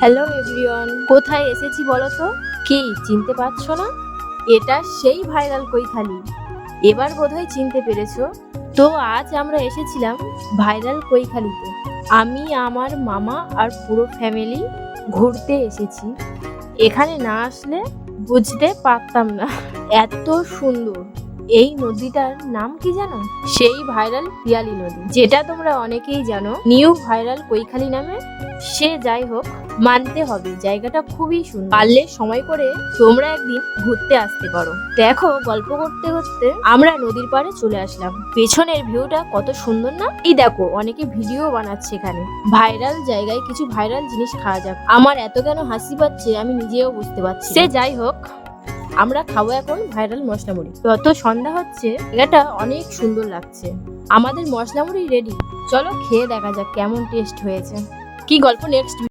Hello everyone, কোথায় এসেছি বলো তো? কি চিনতে পারছো না? এটা সেই ভাইরাল কৈখালি। এবার বোধহয় চিনতে পেরেছো। তো আজ আমরা এসেছিলাম ভাইরাল কৈখালিতে। আমি, আমার মামা আর পুরো ফ্যামিলি ঘুরতে এসেছি। এখানে না আসলে বুঝতে পারতাম না এত সুন্দর। এই নদীটার নাম কি জানো? সেই ভাইরাল পিয়ালি নদী, যেটা তোমরা অনেকেই জানো নিউ ভাইরাল কৈখালি নামে। সে যাই হোক, মানতে হবে জায়গাটা খুবই সুন্দর। পারলে সময় করে তোমরা একদিন ঘুরতে আসতে পারো। দেখো, গল্প করতে করতে আমরা নদীর পাড়ে চলে আসলাম। পেছনের ভিউটা কত সুন্দর না? এই দেখো, অনেকে ভিডিও বানাচ্ছে এখানে। ভাইরাল জায়গায় কিছু ভাইরাল জিনিস খাওয়া যাক। আমার এত কেন হাসি পাচ্ছে আমি নিজেও বুঝতে পারছি। সে যাই হোক, আমরা খাবো এখন ভাইরাল মশলা মুড়ি। যত সন্ধ্যা হচ্ছে এটা অনেক সুন্দর লাগছে। আমাদের মশলা মুড়ি রেডি। চলো খেয়ে দেখা যাক কেমন টেস্ট হয়েছে। কি গল্প নেক্সট